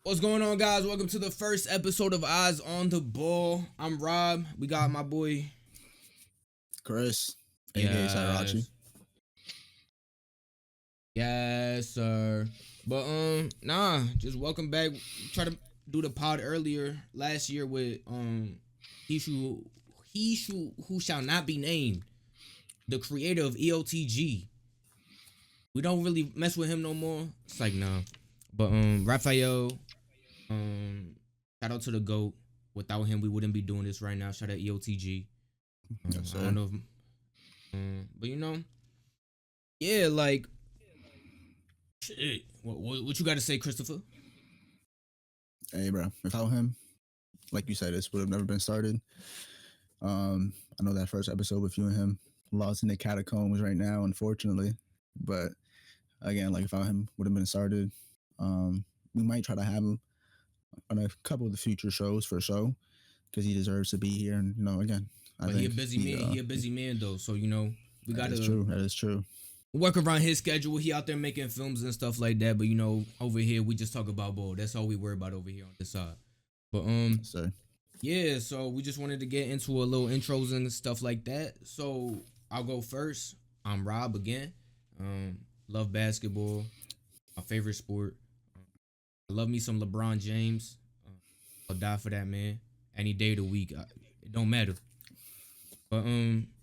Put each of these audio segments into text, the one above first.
What's going on, guys? Welcome to the first episode of Eyes on the Ball. I'm Rob. We got my boy Chris, aka hierarchies. Yes, sir. But just welcome back. Try to do the pod earlier last year with who shall not be named, the creator of Eotg. We don't really mess with him no more. It's like nah. But Raphael, shout out to the GOAT. Without him, we wouldn't be doing this right now. Shout out EOTG. Yes, sir. I don't know if, but yeah, like shit. What you got to say, Christopher? Hey, bro. Without him, like you said, this would have never been started. I know that first episode with you and him lost in the catacombs right now, unfortunately. But again, like without him, would have been started. We might try to have him on a couple of the future shows for sure, because he deserves to be here. And again, But he a busy man. He a busy man though, so we got to. That is true. Work around his schedule. He out there making films and stuff like that. But over here we just talk about ball. That's all we worry about over here on this side. But Sir. yeah. So we just wanted to get into a little intros and stuff like that. So I'll go first. I'm Rob again. Love basketball. My favorite sport. I love me some LeBron James. I'll die for that man any day of the week. It don't matter. But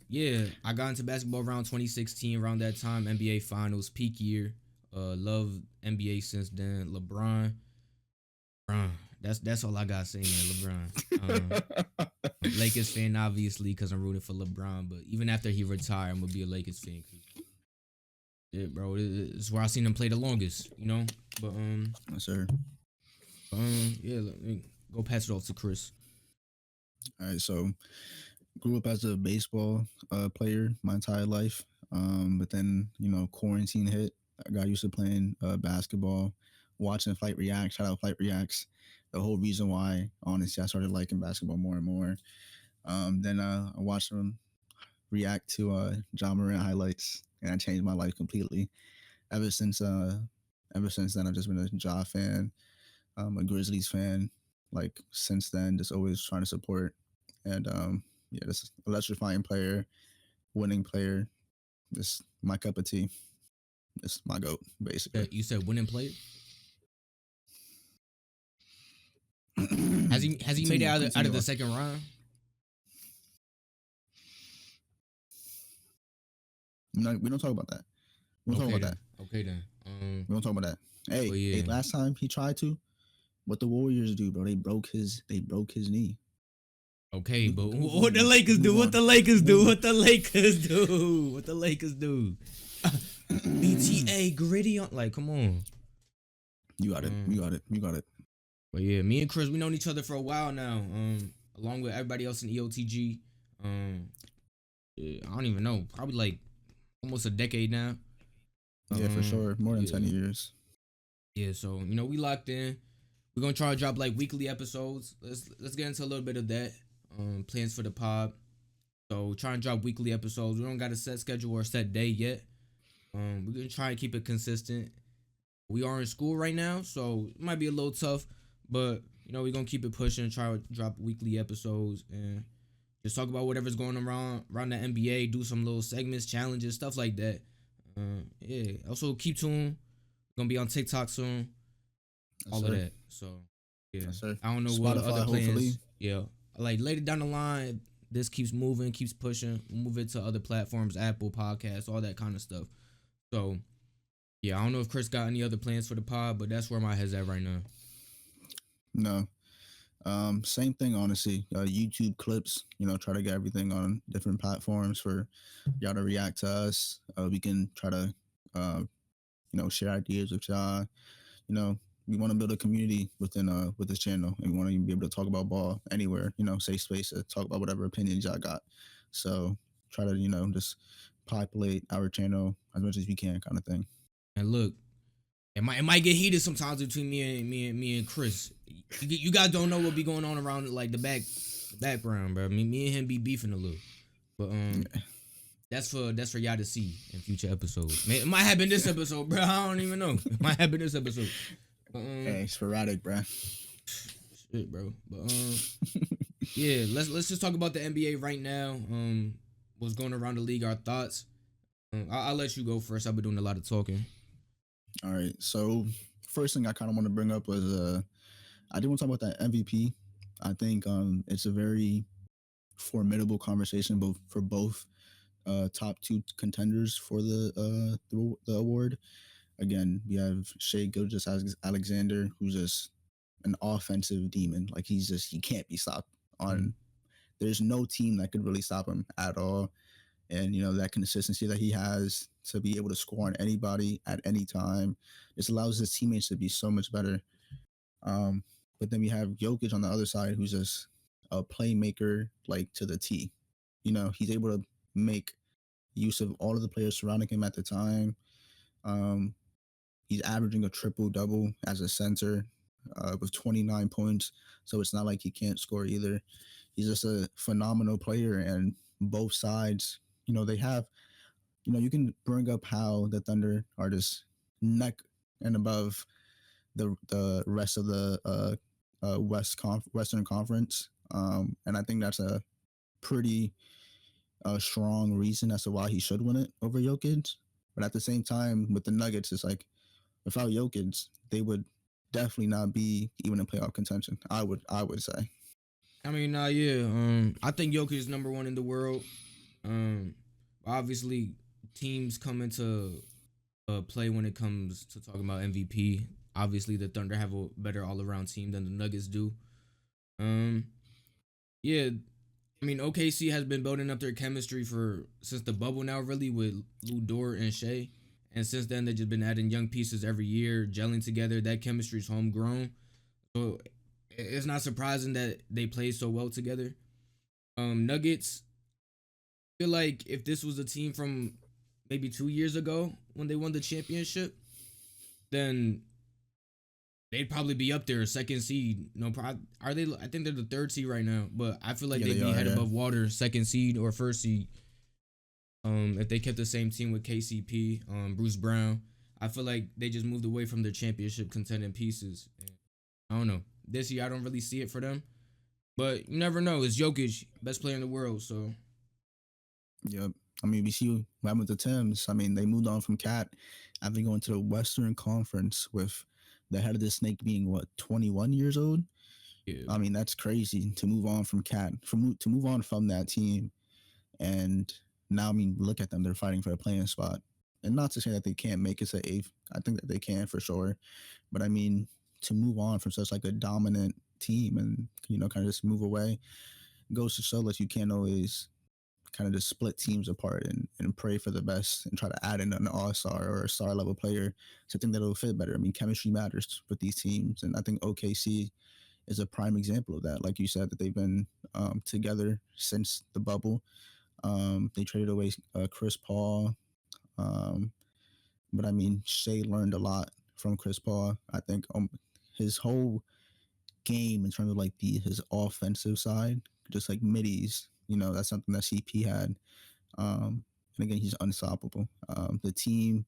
yeah, I got into basketball around 2016. Around that time, NBA Finals, peak year. Love NBA since then. LeBron. That's all I gotta say, man. LeBron. Lakers fan, obviously, because I'm rooting for LeBron. But even after he retired, I'm gonna be a Lakers fan. Yeah, bro, it's where I seen him play the longest. But Yes, sir. yeah, let me go pass it off to Chris. All right, so grew up as a baseball player my entire life. But then, quarantine hit. I got used to playing basketball, watching Fight React. Shout out Fight Reacts. The whole reason why, honestly, I started liking basketball more and more. Then I watched them react to John Morant highlights, and I changed my life completely. Ever since then, I've just been a Ja fan, a Grizzlies fan. Like since then, just always trying to support. And yeah, this electrifying player, winning player, this my cup of tea. This my goat, basically. You said winning player. Has he made it out of the second round? No, we don't talk about that. We don't talk about that. Okay then. We don't talk about that. Hey, last time he tried to, what the Warriors do, bro? They broke his knee. Okay, but what the Lakers do? What the Lakers do? What the Lakers do? What the Lakers do? BTA gritty on, like, come on. You got it. You got it. But yeah, me and Chris, we known each other for a while now. Along with everybody else in EOTG. I don't even know. Probably like almost a decade now. Yeah, for sure. More than 10 years. Yeah, so we locked in. We're gonna try to drop like weekly episodes. Let's get into a little bit of that. Plans for the pod. So try and drop weekly episodes. We don't got a set schedule or a set day yet. We're gonna try and keep it consistent. We are in school right now, so it might be a little tough, but we're gonna keep it pushing, try to drop weekly episodes and just talk about whatever's going around the NBA, do some little segments, challenges, stuff like that. Yeah. Also keep tuned. Gonna be on TikTok soon. Yes, all sir. of that. So yeah. Yes, sir. I don't know Spotify, what other plans. Hopefully. Yeah. Like later down the line, this keeps moving, keeps pushing, we'll move it to other platforms, Apple Podcasts, all that kind of stuff. So yeah, I don't know if Chris got any other plans for the pod, but that's where my head's at right now. No. Same thing, honestly. YouTube clips, try to get everything on different platforms for y'all to react to us. We can try to, share ideas with y'all. We want to build a community within with this channel, and we want to be able to talk about ball anywhere. Safe space to talk about whatever opinions y'all got. So try to just populate our channel as much as we can, kind of thing. And look, it might get heated sometimes between me and Chris. You guys don't know what be going on around like the background, bro. Me and him be beefing a little, but that's for y'all to see in future episodes. It might happen this episode, bro. I don't even know. It might happen this episode. But, Hey, sporadic, bruh. shit, bro. But yeah, let's just talk about the NBA right now. What's going around the league? Our thoughts. I'll let you go first. I've been doing a lot of talking. All right. So first thing I kind of want to bring up was I do want to talk about that MVP. I think it's a very formidable conversation both for both top two contenders for the award. Again, we have Shea Gilgeous Alexander, who's just an offensive demon. Like he can't be stopped Mm. on. There's no team that could really stop him at all. And that consistency that he has to be able to score on anybody at any time just allows his teammates to be so much better. Um, but then we have Jokic on the other side, who's just a playmaker like to the T. He's able to make use of all of the players surrounding him at the time. Um, he's averaging a triple double as a center with 29 points. So it's not like he can't score either. He's just a phenomenal player, and both sides, they have, you can bring up how the Thunder are just neck and above the rest of the Western Conference, and I think that's a pretty strong reason as to why he should win it over Jokic. But at the same time, with the Nuggets, it's like without Jokic, they would definitely not be even in playoff contention. I would say. I mean, yeah. I think Jokic is number one in the world. Um, obviously, teams come into play when it comes to talking about MVP. Obviously, the Thunder have a better all around team than the Nuggets do. Um, yeah. I mean, OKC has been building up their chemistry for since the bubble now, really, with Lou Dort and Shea. And since then, they've just been adding young pieces every year, gelling together. That chemistry is homegrown. So it's not surprising that they play so well together. Nuggets, I feel like if this was a team from maybe 2 years ago when they won the championship, then they'd probably be up there, second seed. No, are they? I think they're the third seed right now, but I feel like Yeah, they'd they be are. head Yeah. above water, second seed or first seed. If they kept the same team with KCP, Bruce Brown, I feel like they just moved away from their championship contending pieces. And I don't know. This year, I don't really see it for them. But you never know. It's Jokic, best player in the world. So Yep. I mean, we see what happened with the Tims. I mean, they moved on from Cat after going to the Western Conference with the head of the snake being what 21 years old. yeah, I mean, that's crazy to move on from Cat, to move on from that team, and now I mean, look at them; they're fighting for a playing spot. And not to say that they can't make it to eighth. I think that they can for sure. But I mean, to move on from such like a dominant team and kind of just move away goes to show that you can't always kind of just split teams apart and pray for the best and try to add in an all-star or a star level player to think that it'll fit better. I mean, chemistry matters with these teams, and I think OKC is a prime example of that. Like you said, that they've been together since the bubble. They traded away Chris Paul, um, but I mean, Shea learned a lot from Chris Paul. I think his whole game in terms of like his offensive side, just like middies. That's something that CP had. And again, he's unstoppable. The team,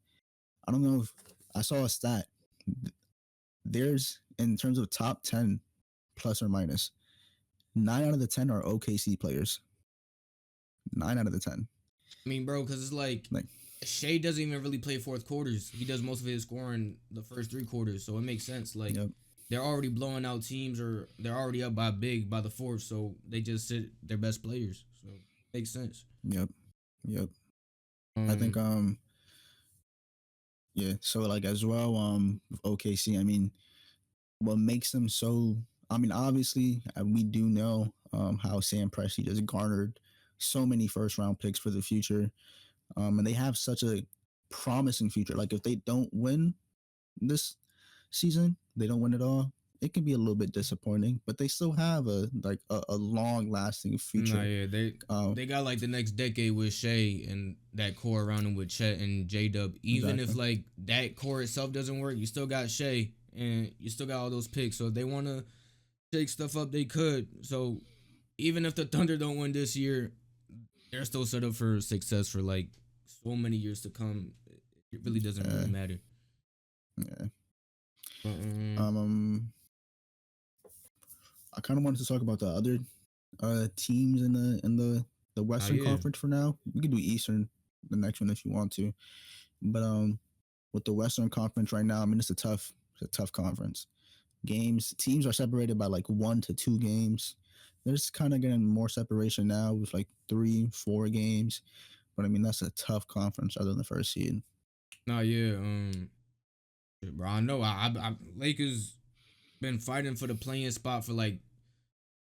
I don't know if I saw a stat. There's in terms of top 10 plus or minus, 9 out of the 10 are OKC players. 9 out of the 10. I mean, bro, because it's like Like, Shea doesn't even really play fourth quarters. He does most of his scoring the first three quarters, so it makes sense. Like yep, they're already blowing out teams, or they're already up by big by the fourth, so they just sit their best players. So it makes sense. yep, yep. I think Um, yeah. So like as well, OKC. I mean, what makes them so? I mean, obviously, we do know how Sam Presti just garnered so many first round picks for the future, and they have such a promising future. Like if they don't win this season, they don't win it all. It can be a little bit disappointing, but they still have a long lasting nah, future. yeah, Um, they got like the next decade with Shea and that core around him with Chet and J Dub. Even if exactly. like that core itself doesn't work, you still got Shea and you still got all those picks. So if they want to shake stuff up, they could. So even if the Thunder don't win this year, they're still set up for success for like so many years to come. It really doesn't Uh, really matter. yeah. But, Um, I kind of wanted to talk about the other teams in the oh Western yeah, Conference for now. We can do Eastern the next one if you want to. But with the Western Conference right now, I mean it's a tough conference. Teams are separated by like 1 to 2 games. There's kind of getting more separation now with like 3, 4 games. But I mean that's a tough conference other than the first seed. no, yeah, shit, bro. I know. Lakers been fighting for the playing spot for like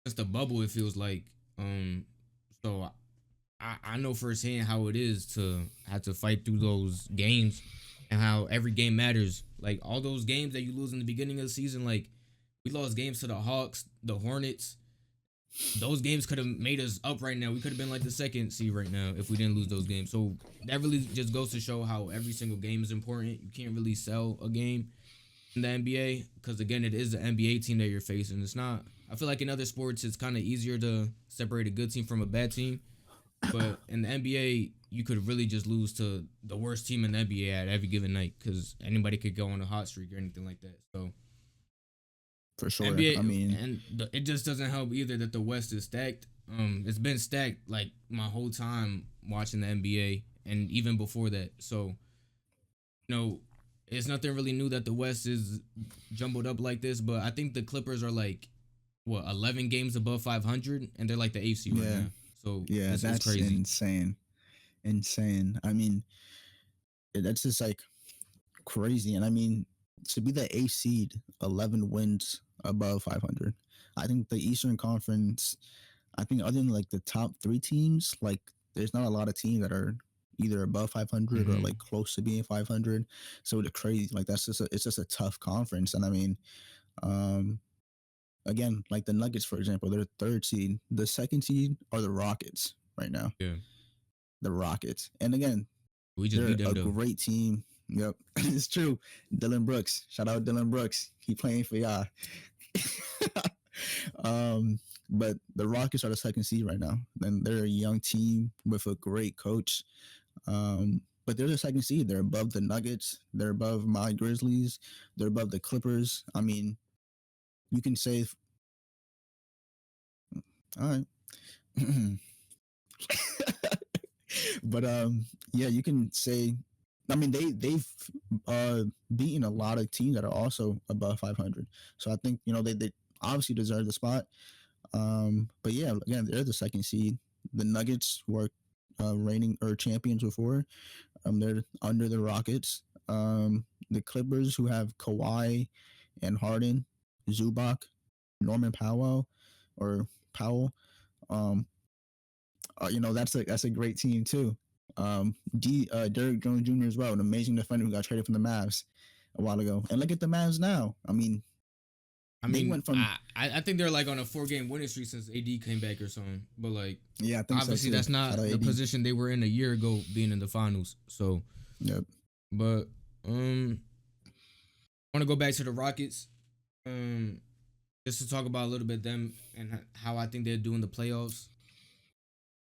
just a bubble. It feels like, so I know firsthand how it is to have to fight through those games and how every game matters. Like all those games that you lose in the beginning of the season, like we lost games to the Hawks, the Hornets. Those games could have made us up right now. We could have been like the second seed right now if we didn't lose those games. So that really just goes to show how every single game is important. You can't really sell a game in the NBA because again, it is the NBA team that you're facing. It's not. I feel like in other sports, it's kind of easier to separate a good team from a bad team. But in the NBA, you could really just lose to the worst team in the NBA at every given night because anybody could go on a hot streak or anything like that. So For sure. I NBA mean, and it just doesn't help either that the West is stacked. It's been stacked like my whole time watching the NBA and even before that. So it's nothing really new that the West is jumbled up like this. But I think the Clippers are like 11 games above 500 and they're like the AFC right yeah, now. So yeah, it's that's crazy. insane. I mean, that's just like crazy. And I mean, to be the eighth seed, 11 wins above 500. I think the Eastern Conference, I think other than like the top 3 teams, like there's not a lot of teams that are either above 500 or like Hmm. close to being 500. So the crazy, like it's just a tough conference. And I mean, um, again, like the Nuggets, for example, they're third seed. The second seed are the Rockets right now. Yeah, The Rockets. And again, we just they're beat them a though. great team. Yep, it's true. Dylan Brooks, shout out Dylan Brooks. He playing for y'all. um, but the Rockets are the second seed right now, and they're a young team with a great coach. But they're the second seed. They're above the Nuggets. They're above my Grizzlies. They're above the Clippers. I mean, you can say, all right. But yeah, you can say. I mean, they've beaten a lot of teams that are also above 500. So I think they obviously deserve the spot. But yeah, again, they're the second seed. The Nuggets were reigning or champions before. They're under the Rockets. The Clippers, who have Kawhi and Harden, Zubac, Norman Powell, or Powell. Um, that's a great team too. Derrick Jones Jr. as well, an amazing defender who got traded from the Mavs a while ago. And look at the Mavs now. I mean, I they mean, went from I think they're like on a 4 game winning streak since AD came back or something. But like, yeah, I think so obviously too. that's Shout out not the AD. position they were in a year ago, being in the finals. So, Yep. but I want to go back to the Rockets. Um, just to talk about a little bit them and how I think they're doing the playoffs.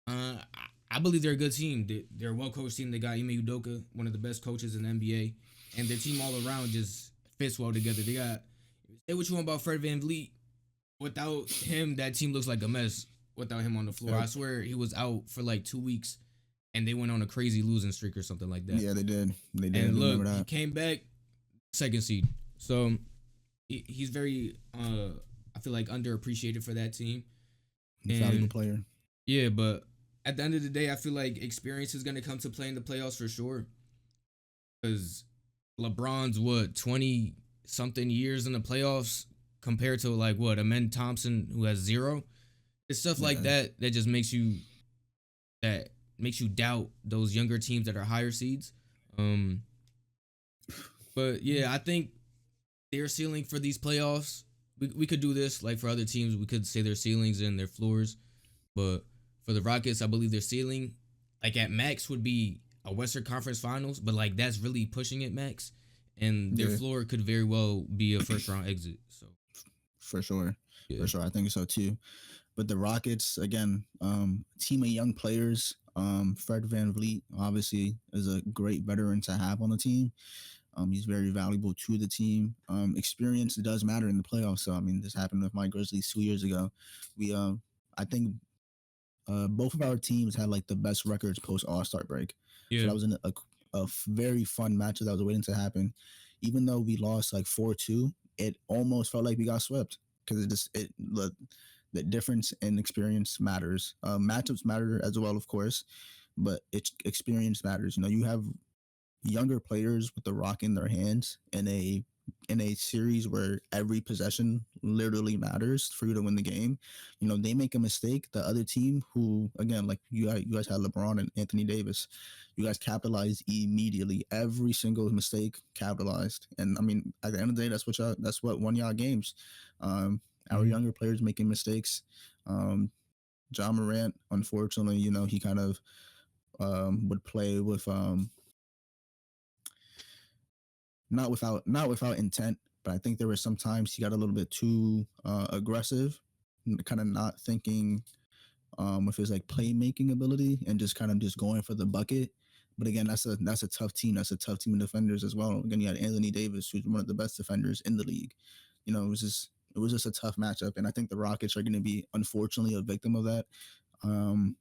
I believe they're a good team. They're a well coached team. They got Ime Udoka, one of the best coaches in the NBA, and their team all around just fits well together. They got say what you want about Fred VanVleet. Without him, that team looks like a mess. Without him on the floor, I Yep. swear he was out for like 2 weeks, and they went on a crazy losing streak or something like that. Yeah, they did. They did. I And look, remember he that. came back second seed. So he's very, I feel like underappreciated for that team. Valuable And player. yeah, but at the end of the day, I feel like experience is gonna come to play in the playoffs for sure. Because LeBron's 20 something years in the playoffs compared to like what Amen Thompson who has zero. It's stuff like Yeah. that just makes you doubt those younger teams that are higher seeds. Um, but yeah, I think their ceiling for these playoffs, we could do this like for other teams. We could say their ceilings and their floors, but for the Rockets, I believe their ceiling, like at max, would be a Western Conference Finals. But like that's really pushing it max, and their Yeah, floor could very well be a first round exit. So for sure. yeah, For sure. I think so too. But the Rockets, again, team of young players. Fred Van Vliet obviously is a great veteran to have on the team. He's very valuable to the team. Experience does matter in the playoffs. So I mean, this happened with my Grizzlies 2 years ago. We I think both of our teams had like the best records post All Star break. So Yeah. that was very fun match that was waiting to happen. Even though we lost like 4-2, it almost felt like we got swept because the difference in experience matters. Matchups matter as well, of course, but it's experience matters. You know, you have younger players with the rock in their hands in a series where every possession literally matters for you to win the game. You know, they make a mistake, the other team, who again, like you guys had LeBron and Anthony Davis, you guys capitalized immediately. Every single mistake capitalized, and I mean, at the end of the day, that's what won y'all games. Our Mm-hmm. younger players making mistakes. John Morant, unfortunately, you know, he kind of would play with not without intent, but I think there were some times he got a little bit too aggressive, kind of not thinking with his like playmaking ability and just kind of just going for the bucket. But again, that's a tough team. That's a tough team of defenders as well. Again, you had Anthony Davis, who's one of the best defenders in the league. You know, it was just a tough matchup, and I think the Rockets are going to be unfortunately a victim of that. Um,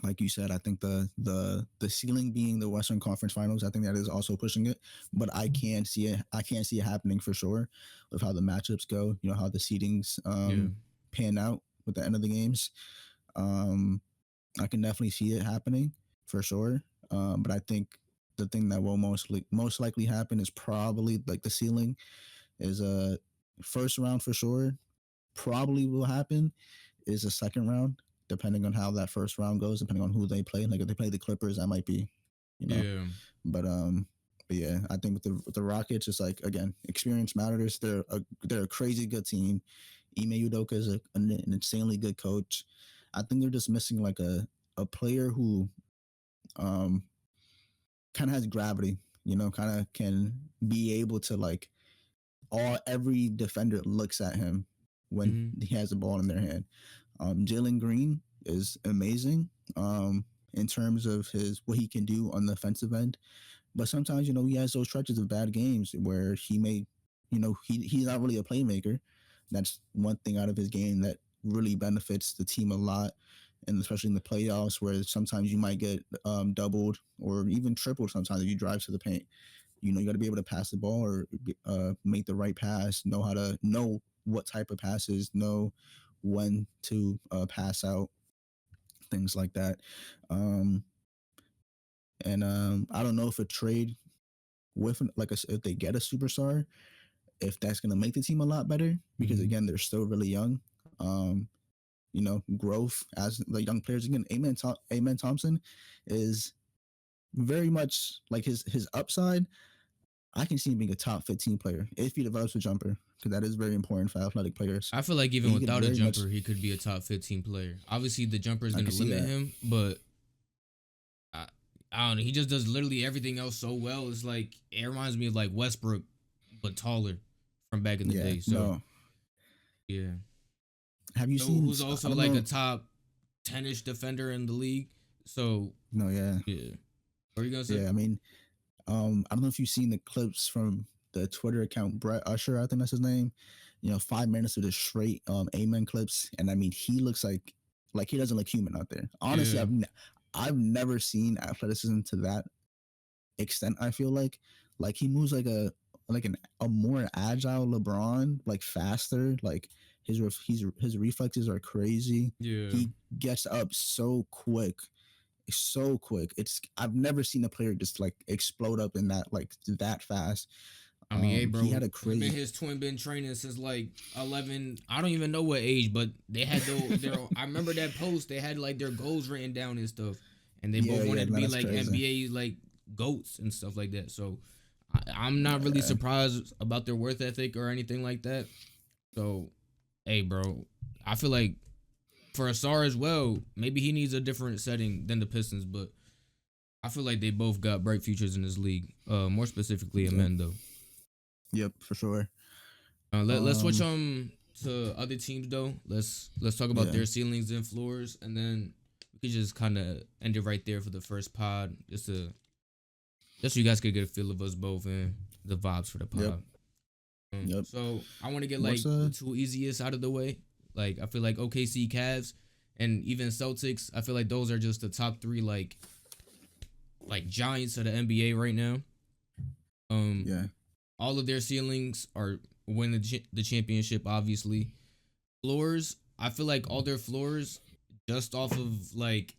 like you said, I think the ceiling being the Western Conference Finals, I think that is also pushing it. But I can't see it. I can't see it happening for sure with how the matchups go. You know how the seedings Yeah. pan out with the end of the games. Um, I can definitely see it happening for sure. But I think the thing that will most likely happen is probably like the ceiling is a first round for sure. Probably will happen is a second round, depending on how that first round goes, depending on who they play. Like if they play the Clippers, that might be, you know. Yeah. But but yeah, I think with the Rockets, it's like again, experience matters. They're a crazy good team. Ime Udoka is an insanely good coach. I think they're just missing like a player who um kind of has gravity. You know, kind of can be able to like every defender looks at him when Mm-hmm. he has the ball in their hand. Jalen Green is amazing in terms of his what he can do on the offensive end, but sometimes you know he has those stretches of bad games where he may, you know, he's not really a playmaker. That's one thing out of his game that really benefits the team a lot, and especially in the playoffs where sometimes you might get doubled or even tripled sometimes if you drive to the paint. You know, you got to be able to pass the ball or make the right pass, know what type of passes, know when to pass out, things like that. Um, and I don't know if a trade with like if they get a superstar, if that's going to make the team a lot better because Mm-hmm. again they're still really young. Um, you know, growth as the young players again. Amen Thompson is very much like his upside. I can see him being a top 15 player if he develops a jumper because that is very important for athletic players. I feel like even He could without a very much, jumper, he could be a top 15 player. Obviously, the jumper is I going can to see limit that. him, but I, I don't know. He just does literally everything else so well. It's like it reminds me of like Westbrook, but taller from back in the Yeah, day. So no. yeah, Have you seen? who's I also don't like a know. top 10ish defender in the league. So No, yeah, yeah, what are you gonna say? yeah. I mean, I don't know if you've seen the clips from the Twitter account Brett Usher. I think that's his name. You know, 5 minutes of just straight amen clips, and I mean, he looks like he doesn't look human out there. Honestly, Yeah, I've never seen athleticism to that extent. I feel like he moves a more agile LeBron, like faster. Like his reflexes are crazy. yeah. He gets up so quick, so quick. It's I've never seen a player just like explode up in that fast. I mean, hey, He bro, had a him and crazy. his twin been training since like 11. I don't even know what age, but they had their. I remember that post. They had like their goals written down and stuff, and they both Yeah, yeah, wanted to man, be that's like crazy. NBA like goats and stuff like that. So I'm not really surprised about their worth ethic or anything like that. So, hey, bro, I feel like for a star as well, maybe he needs a different setting than the Pistons, but I feel like they both got bright futures in this league. More specifically, Yep, Amendo. yep, for sure. Let's switch Um, to other teams though. Let's talk about yeah, their ceilings and floors, and then we could just kind of end it right there for the first pod, just to just so you guys could get a feel of us both and the vibes for the Yep. pod. Yep. So I want to get What's like the two easiest out of the way. Like I feel like OKC, Cavs, and even Celtics. I feel like those are just the top three like giants of the NBA right now. Um, yeah. all of their ceilings are win the championship. Obviously, floors. I feel like all their floors just off of like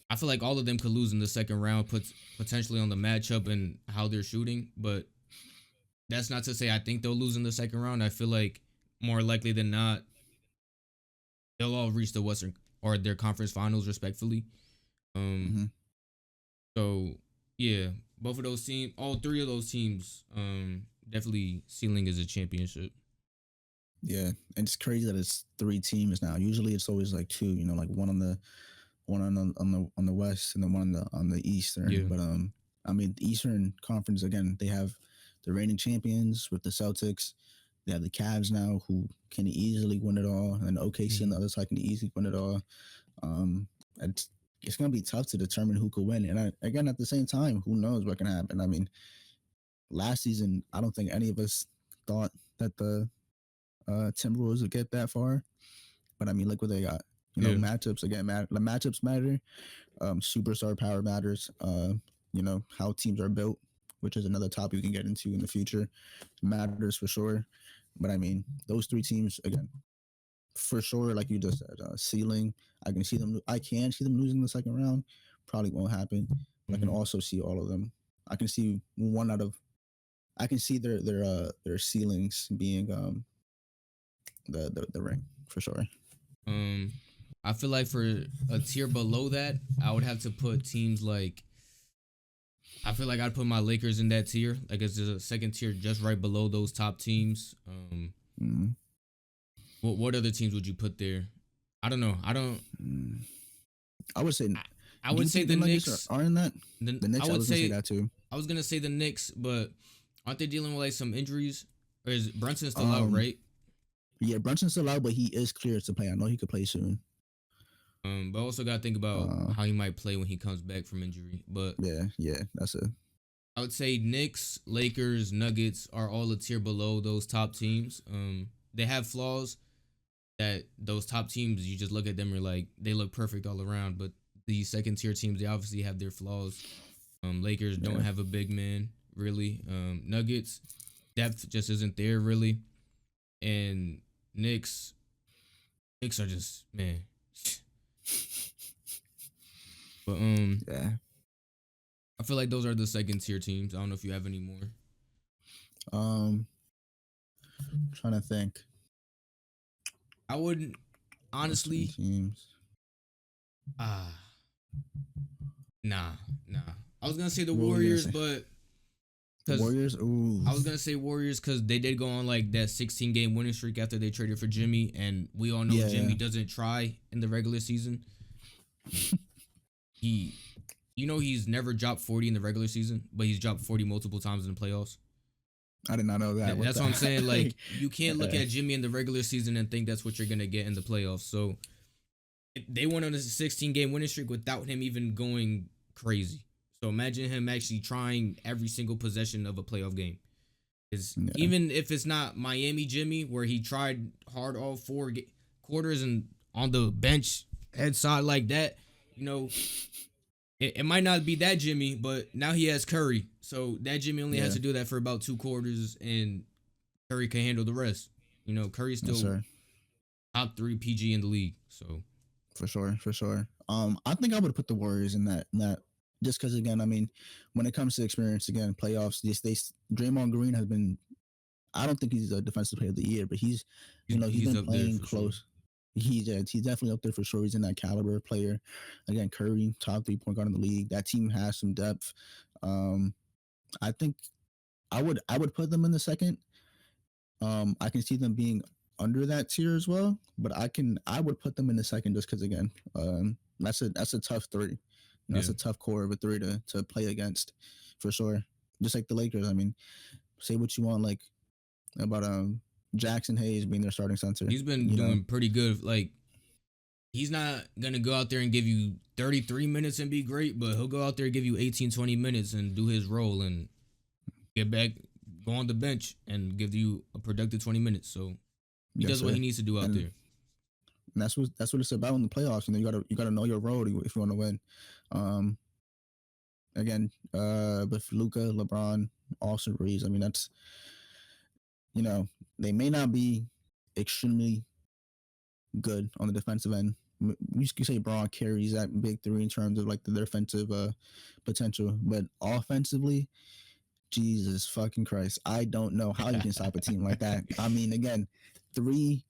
I feel like all of them could lose in the second round, puts potentially on the matchup and how they're shooting. But that's not to say I think they'll lose in the second round. I feel like more likely than not, they'll all reach the Western or their conference finals respectfully. Um, hmm so yeah, both of those teams, all three of those teams, definitely ceiling is a championship. Yeah. And it's crazy that it's three teams now. Usually it's always like two. You know, like one on the west and then one on the eastern. Yeah. But I mean, the Eastern Conference again. They have the reigning champions with the Celtics. They have the Cavs now who can easily win it all, and OKC on Mm-hmm. the other side can easily win it all. Um, it's it's gonna be tough to determine who could win. And again, at the same time, who knows what can happen? I mean, last season, I don't think any of us thought that the Timberwolves would get that far. But I mean, look what they got. You know, Yeah. matchups again. The matchups matter. Superstar power matters. You know how teams are built, which is another topic we can get into in the future. Matters for sure. But I mean, those three teams again, for sure. Like you just said, ceiling. I can see them. I can see them losing the second round. Probably won't happen. But I can Mm-hmm. also see all of them. I can see one out of. I can see their ceilings being the ring for sure. Um, I feel like for a tier below that, I would have to put teams like I feel like I'd put my Lakers in that tier, like it's a second tier just right below those top teams. Mm. What other teams would you put there? I don't know. I don't. Mm. I would say. I, I Do would you say think the the Nuggets Knicks. are in that? The The I Knicks. I would was gonna say say that too. I was gonna say the Knicks, but aren't they dealing with like some injuries? Or is Brunson still out? Um. Right. Yeah, Brunson's still out, but he is cleared to play. I know he could play soon. But also got to think about Uh. how he might play when he comes back from injury. But Yeah. Yeah. That's it. I would say Knicks, Lakers, Nuggets are all a tier below those top teams. They have flaws that those top teams you just look at them and you're like they look perfect all around, but the second tier teams they obviously have their flaws. Lakers don't Yeah. have a big man really. Nuggets depth just isn't there really, and Knicks Knicks are just man. But Yeah. I feel like those are the second tier teams. I don't know if you have any more. Um. Trying to think. I wouldn't Western honestly. teams. Ah, nah, nah. I was gonna say the What were you gonna Warriors, say? but The because Warriors. Ooh. I was gonna say Warriors because they did go on like that 16 game winning streak after they traded for Jimmy, and we all know Yeah. Jimmy doesn't try in the regular season. He, he's never dropped 40 in the regular season, but he's dropped 40 multiple times in the playoffs. I did not know that. That's what I'm saying. Like you can't look Yeah. at Jimmy in the regular season and think that's what you're gonna get in the playoffs. So they went on a 16 game winning streak without him even going crazy. So imagine him actually trying every single possession of a playoff game. Is Yeah. even if it's not Miami Jimmy, where he tried hard all four quarters and on the bench head side like that, it might not be that Jimmy, but now he has Curry. So that Jimmy only has Yeah. to do that for about two quarters, and Curry can handle the rest. Curry's Yes, still sir. top three PG in the league. So For sure. For sure. I think I would put the Warriors in that. Just because again, I mean, when it comes to experience, again, playoffs, Draymond Green has been. I don't think he's a defensive player of the year, but he's he's been up there playing for sure. close. He's definitely up there for sure. He's in that caliber of player. Again, Curry, top 3 point guard in the league. That team has some depth. Um, I think I would put them in the second. I can see them being under that tier as well, but I would put them in the second just because again, that's a tough three. That's Yeah. a tough core of a three to play against, for sure. Just like the Lakers. I mean, say what you want like about Jackson Hayes being their starting center. He's been You know, doing pretty good. Like he's not gonna go out there and give you 33 minutes and be great, but he'll go out there and give you 18, 20 minutes and do his role and get back, go on the bench and give you a productive 20 minutes. So he Yes, does what sir. he needs to do out And there. that's what it's about in the playoffs. You gotta know your role if you want to win. Um, Again, with Luca, LeBron, Austin Reeves. I mean, that's you know they may not be extremely good on the defensive end. You could say Braun carries that big three in terms of like the defensive potential, but offensively, Jesus fucking Christ, I don't know how you can stop a team like that. I mean, again, three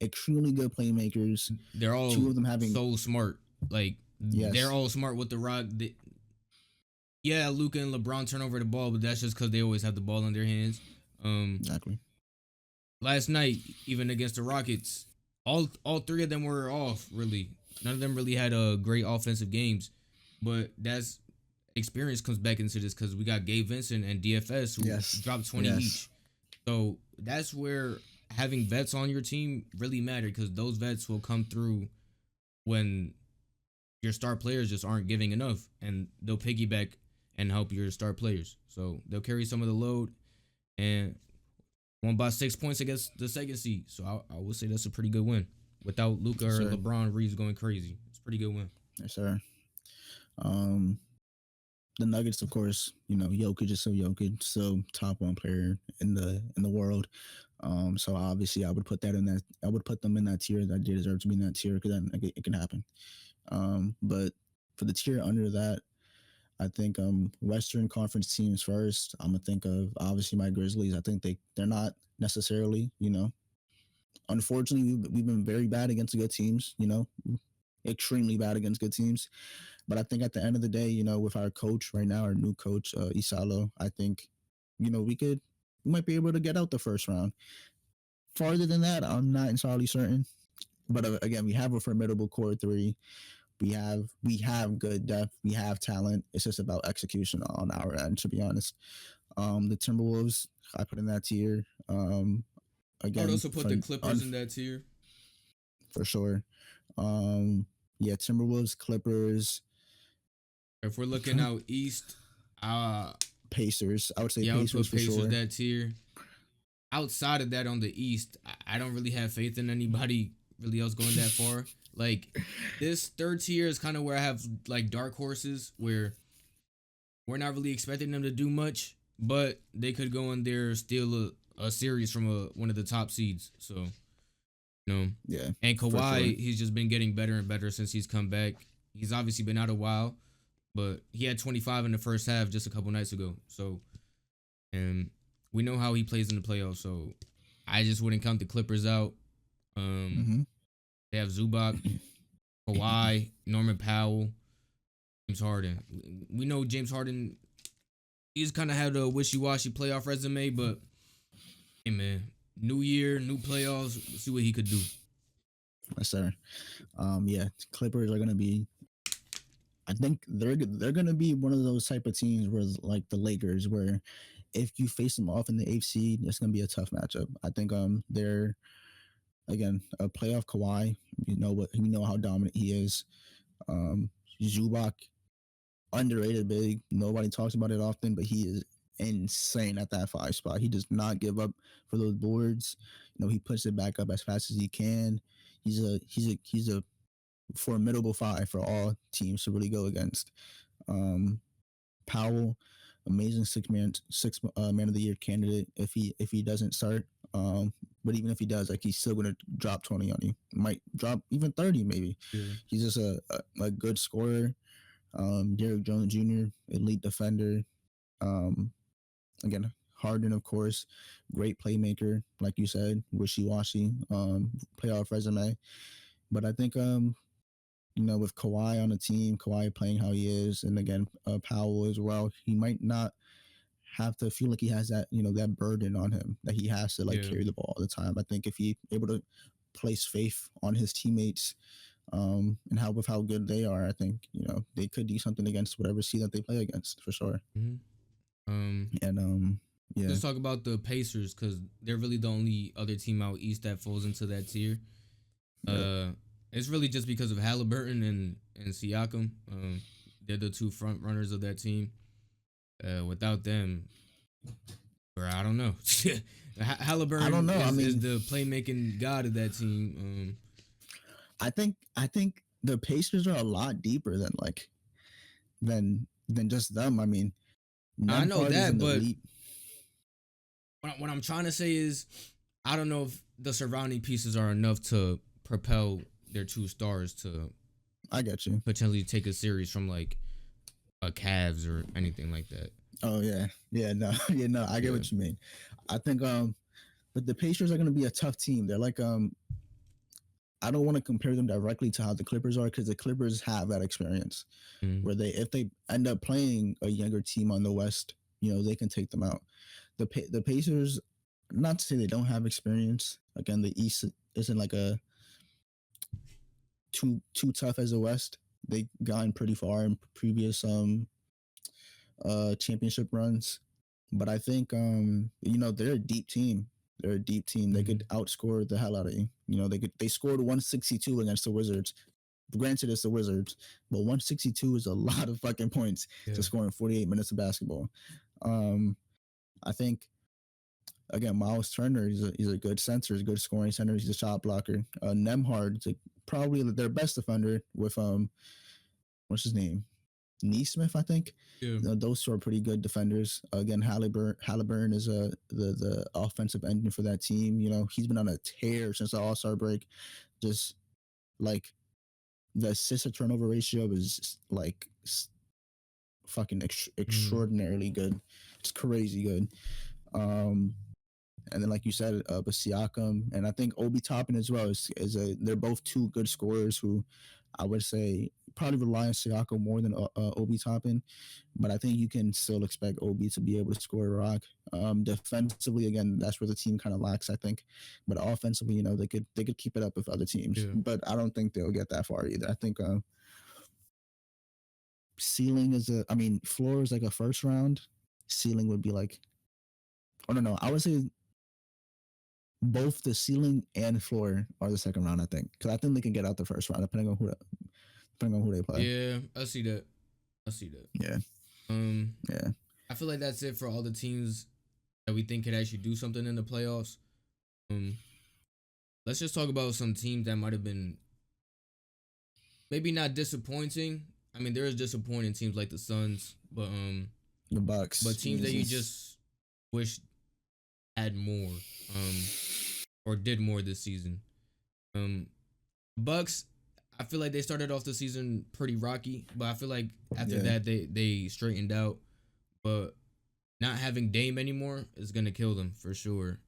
extremely good playmakers, They're two all of them having so smart. Like they're yes, all smart with the rock. Yeah, Luca and LeBron turn over the ball, but that's just because they always have the ball in their hands. Um, exactly, Last night, even against the Rockets, all three of them were off. Really, none of them really had great offensive games. But that's experience comes back into this because we got Gabe Vincent and DFS who yes, dropped 20 yes, each. So that's where having vets on your team really matter because those vets will come through when your star players just aren't giving enough, and they'll piggyback and help your star players. So they'll carry some of the load and won by 6 points against the second seed. So I would say that's a pretty good win. Without Luca yes, or sir, LeBron Reeves going crazy, it's a pretty good win. yes, sir. Um, the Nuggets, of course, Jokic is so top one player in the world. So obviously, I would put that in that. I would put them in that tier. That they deserve to be in that tier because then it can happen. But for the tier under that, I think Western Conference teams first. I'm gonna think of obviously my Grizzlies. I think they're not necessarily. Unfortunately, we've been very bad against good teams. Extremely bad against good teams. But I think at the end of the day, with our coach right now, our new coach Isalo, I think we might be able to get out the first round. Farther than that, I'm not entirely certain. But again, we have a formidable core three. We have good depth. We have talent. It's just about execution on our end, to be honest. The Timberwolves, I put in that tier. I would Again, also put the Clippers in that tier. for sure. Um, yeah, Timberwolves, Clippers, If we're looking out east, uh Pacers. I would say yeah, I would Pacers put for Pacers sure. that tier. Outside of that, on the east, I don't really have faith in anybody really else going that far. Like this third tier is kind of where I have like dark horses where we're not really expecting them to do much, but they could go in there steal a series from one of the top seeds. So you know, Yeah, and for sure. Kawhi, he's just been getting better and better since he's come back. He's obviously been out a while, but he had 25 in the first half just a couple nights ago. So, and we know how he plays in the playoffs. So, I just wouldn't count the Clippers out. Um, Mm-hmm. they have Zubac, Kawhi, Norman Powell, James Harden. We know James Harden. He's kind of had a wishy-washy playoff resume, but hey man, new year, new playoffs. Let's see what he could do. Yes, sir. Yeah, Clippers are gonna be. I think they're gonna be one of those type of teams where like the Lakers, where if you face them off in the AFC, it's gonna be a tough matchup. I think they're again a playoff Kawhi. You know how dominant he is. Zubac, underrated big. Nobody talks about it often, but he is insane at that five spot. He does not give up for those boards. He puts it back up as fast as he can. He's a formidable five for all teams to really go against. Um, Powell, amazing six man of the year candidate if he doesn't start. But even if he does, like he's still gonna drop 20 on you. Might drop even 30 maybe. Yeah. He's just a good scorer. Derrick Jones Jr., elite defender. Um, Again, Harden, of course, great playmaker, like you said, wishy-washy, playoff resume. But I think, with Kawhi on the team, Kawhi playing how he is, and again, Powell as well, he might not have to feel like he has that burden on him that he has to like Yeah. carry the ball all the time. I think if he able to place faith on his teammates, and how good they are, I think they could do something against whatever seed that they play against for sure. Mm-hmm. And yeah, Let's talk about the Pacers because they're really the only other team out east that falls into that tier. yep. it's really just because of Halliburton and Siakam. They're the two front runners of that team. Without them, or I don't know. I don't Halliburton know. I is mean, the playmaking god of that team. I think the Pacers are a lot deeper than than just them. I mean, I know Nemhard is that, an but elite. what I'm trying to say is, I don't know if the surrounding pieces are enough to propel their two stars to I get you. potentially take a series from like a Cavs or anything like that. Oh yeah, yeah, no, yeah, no. I get Yeah. what you mean. I think but the Pacers are going to be a tough team. They're like I don't want to compare them directly to how the Clippers are because the Clippers have that experience Mm, where they if they end up playing a younger team on the West, they can take them out. The Pacers, not to say they don't have experience. Again, the East isn't like a too tough as the West. They gotten pretty far in previous championship runs, but I think they're a deep team. They're a deep team. They mm, could outscore the hell out of you. They scored 162 against the Wizards. Granted, it's the Wizards, but 162 is a lot of fucking points yeah. to score in 48 minutes of basketball. I think again, Miles Turner, he's a good center, he's a good scoring center, he's a shot blocker. Nemhard is probably their best defender with what's his name? Neesmith, I think. Yeah. Those two are pretty good defenders. Again, Halliburton is the offensive engine for that team. He's been on a tear since the All Star break. Just like the assist to turnover ratio is like fucking Mm, extraordinarily good. It's crazy good. Um, and then like you said, with Siakam and I think Obi Toppin as well they're both two good scorers who I would say probably rely on Siakam more than Obi Toppin, but I think you can still expect Obi to be able to score a rock. Defensively, again, that's where the team kind of lacks, I think. But offensively, they could keep it up with other teams, yeah. but I don't think they'll get that far either. I think ceiling I mean, floor is like a first round. Ceiling would be like, I don't know. I would say both the ceiling and floor are the second round. I think because I think they can get out the first round depending on who they play. Yeah, I see that. I see that. Yeah, Um, yeah, I feel like that's it for all the teams that we think could actually do something in the playoffs. Um, let's just talk about some teams that might have been maybe not disappointing. I mean, there is disappointing teams like the Suns, the but Bucks. teams that you just wish had more, um, or did more this season. Um, Bucks, I feel like they started off the season pretty rocky, but I feel like after Yeah, that they straightened out. But not having Dame anymore is gonna kill them for sure.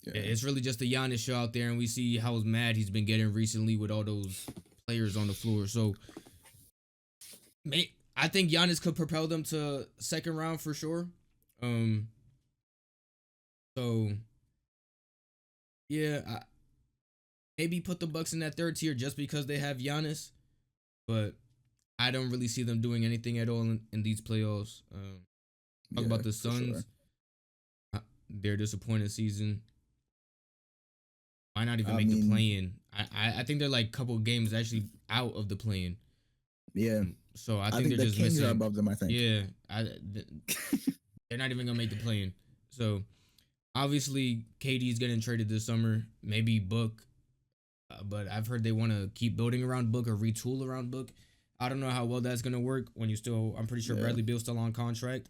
yeah, It's really just the Giannis show out there, and we see how mad he's been getting recently with all those players on the floor. So, I think Giannis could propel them to second round for sure. Um, so yeah, maybe put the Bucks in that third tier just because they have Giannis, but I don't really see them doing anything at all in these playoffs. Talk yeah, about the for sure. Suns, their disappointing season. Why not even I make the mean, play-in? I think they're like a couple games actually out of the play-in. yeah, So I I think think they're the just Kings are missing. above them. I think. Yeah, they're not even gonna make the play-in. So obviously KD's getting traded this summer. Maybe Book, but I've heard they want to keep building around Book or retool around Book. I don't know how well that's gonna work when you still. I'm pretty sure Yeah, Bradley Beal's still on contract.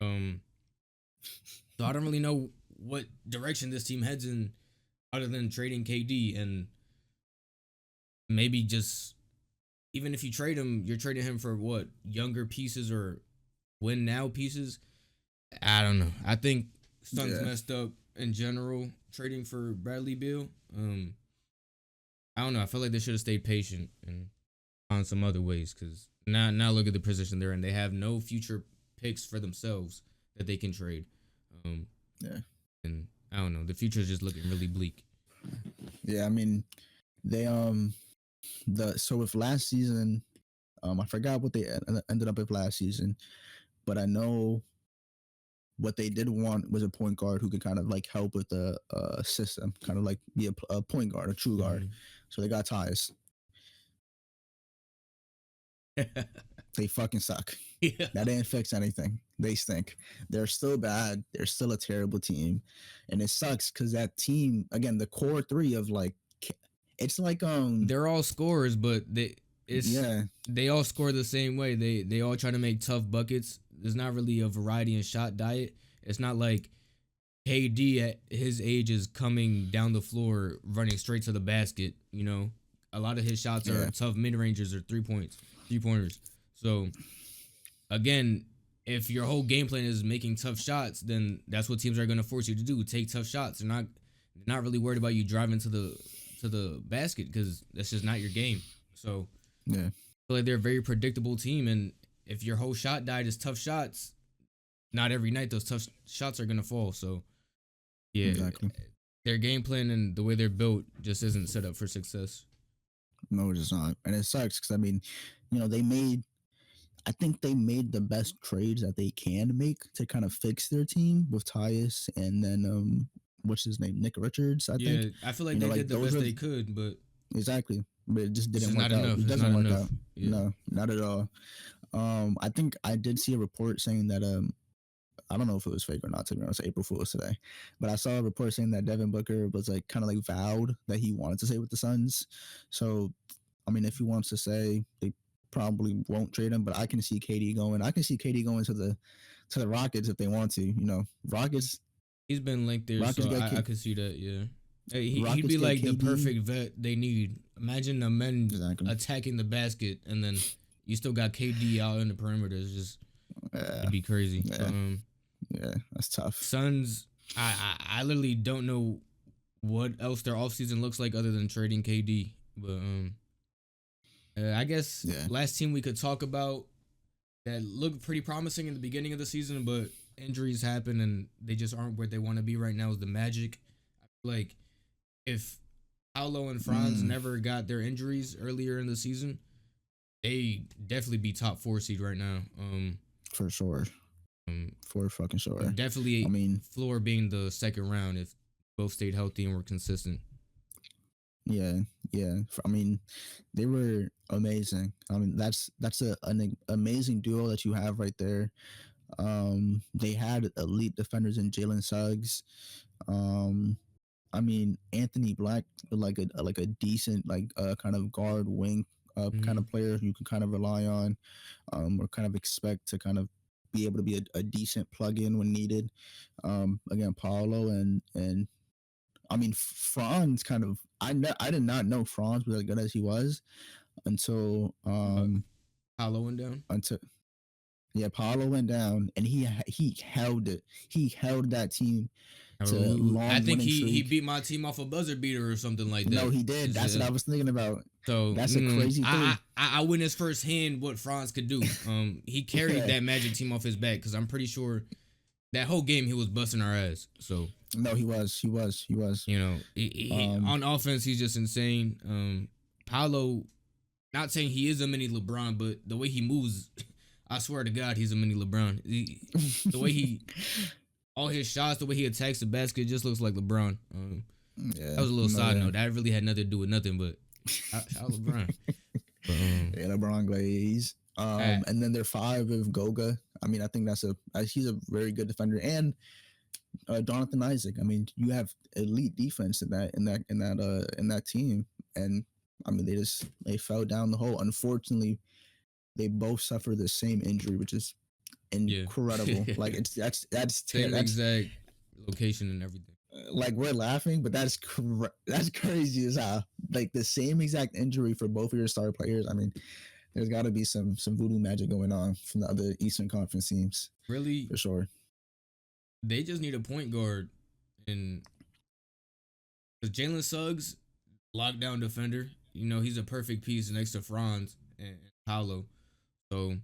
Um, so I don't really know what direction this team heads in, other than trading KD and maybe just even if you trade him, you're trading him for what younger pieces or win now pieces. I don't know. I think Suns yeah, messed up in general trading for Bradley Beal. I don't know. I feel like they should have stayed patient and found some other ways because now look at the position they're in. They have no future picks for themselves that they can trade. Um, yeah, and I don't know. The future is just looking really bleak. yeah. I mean, they with last season, I forgot what they ended up with last season, but I know what they did want was a point guard who could kind of like help with the system, kind of like be a point guard, a true guard. So they got Tyus. They fucking suck. Yeah. That didn't fix anything. They stink. They're still bad. They're still a terrible team, and it sucks because that team again, the core three of like, it's like They're all scorers, but yeah, they all score the same way. They all try to make tough buckets. There's not really a variety in shot diet. It's not like KD at his age is coming down the floor running straight to the basket. You know, a lot of his shots are yeah, tough mid rangers or 3 pointers. So again, if your whole game plan is making tough shots, then that's what teams are going to force you to do: take tough shots. They're not really worried about you driving to the basket because that's just not your game. So yeah, I feel like they're a very predictable team, and if your whole shot diet is tough shots, not every night those tough shots are gonna fall. So yeah, exactly. their game plan and the way they're built just isn't set up for success. No, it is not, and it sucks because I mean, they made. I think they made the best trades that they can make to kind of fix their team with Tyus and then what's his name, Nick Richards. I Yeah, think I feel like they like did the those best were they could, but exactly, but it just it's didn't just not work out. enough. It It's not doesn't work enough. out. Yeah. No, not at all. I think I did see a report saying that I don't know if it was fake or not, to be honest. April Fool's today, but I saw a report saying that Devin Booker was like kind of like vowed that he wanted to stay with the Suns. So, I mean, if he wants to say, they probably won't trade him. But I can see KD going. I can see KD going to the Rockets if they want to. Rockets. He's been linked there, Rockets so get I could see that. Yeah, hey, he'd Rockets be get like the KD. perfect vet they need. Imagine the men Exactly. attacking the basket, and then you still got KD out in the perimeter. Yeah. It'd be crazy. Yeah. Yeah. That's tough. Suns, I literally don't know what else their offseason looks like other than trading KD. But I guess Yeah. last team we could talk about that looked pretty promising in the beginning of the season, but injuries happen and they just aren't where they want to be right now is the Magic. I feel like if Paolo and Franz never got their injuries earlier in the season, they definitely be top 4 seed right now. For sure. For fucking sure. Definitely. I mean, floor being the second round if both stayed healthy and were consistent. yeah, yeah. I mean, they were amazing. I mean, that's an amazing duo that you have right there. They had elite defenders in Jalen Suggs. I mean, Anthony Black, like a decent kind of guard wing kind of player you can kind of rely on, or kind of expect to kind of be able to be a decent plug in when needed. Again, Paulo and I mean Franz kind of I did not know Franz was as good as he was until Paolo went down. until yeah, Paulo went down and he held it. He held that team to long I think winning he streak. beat my team off a buzzer beater or something like that. No, he did. That's what I was thinking about. So that's a crazy thing. I witnessed firsthand what Franz could do. He carried that Magic team off his back because I'm pretty sure that whole game he was busting our ass. So no, he was. You know, on offense he's just insane. Paolo, not saying he is a mini LeBron, but the way he moves, I swear to God, he's a mini LeBron. The way he, all his shots, the way he attacks the basket, just looks like LeBron. That was a little side note. That really had nothing to do with nothing, but shout LeBron. But, yeah, LeBron Glaze. And then their 5 of Goga. I mean, I think he's a very good defender, and Jonathan Isaac. I mean, you have elite defense in that team, and I mean they fell down the hole. Unfortunately, they both suffered the same injury, which is incredible. Like that's same exact location and everything. Like we're laughing, but that's crazy as how like the same exact injury for both of your star players. I mean, there's got to be some voodoo magic going on from the other Eastern Conference teams. Really, for sure. They just need a point guard, and because Jalen Suggs, lockdown defender, you know he's a perfect piece next to Franz and Paolo. So,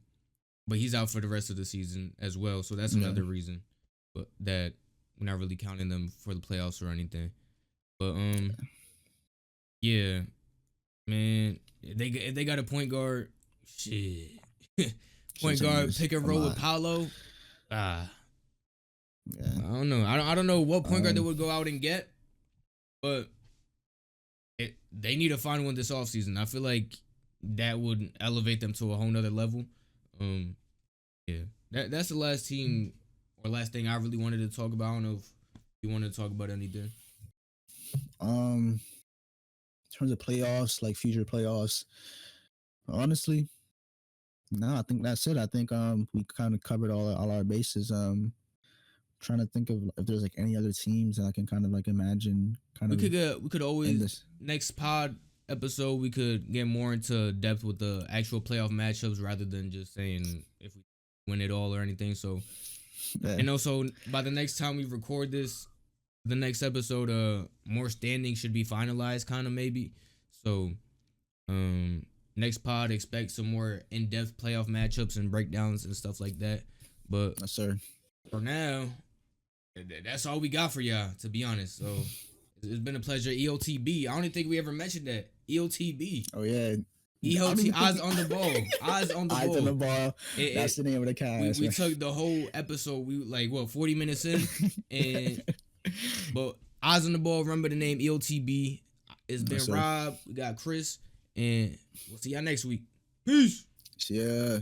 but he's out for the rest of the season as well. So that's another reason, but that we're not really counting them for the playoffs or anything. But yeah, man, if they got a point guard, shit, point guard pick and roll with Paolo, Yeah. I don't know. I don't know what point guard they Um, would go out and get, but they need to find one this offseason. I feel like that would elevate them to a whole nother level. Um, yeah, that's the last team or last thing I really wanted to talk about. I don't know if you want to talk about anything. in terms of playoffs, like future playoffs, honestly, no, I think that's it. I think we kind of covered all our bases. Trying to think of if there's like any other teams that I can kind of like imagine kind of We could in always this. next pod episode we could get more into depth with the actual playoff matchups rather than just saying if we win it all or anything. So Yeah, and also by the next time we record this, the next episode, more standings should be finalized, kind of maybe. So um, next pod expect some more in depth playoff matchups and breakdowns and stuff like that. But yes, sir. for now, that's all we got for y'all, to be honest. So it's been a pleasure. EOTB. I don't even think we ever mentioned that. EOTB. Oh yeah, I don't EOT. even think Eyes on the ball. Eyes on the eyes on the ball. ball. That's It, the name of the cast. we took the whole episode. We like what 40 minutes in, and but eyes on the ball. Remember the name EOTB. It's been Yes, sir. Rob. We got Chris, and we'll see y'all next week. Peace. Yeah.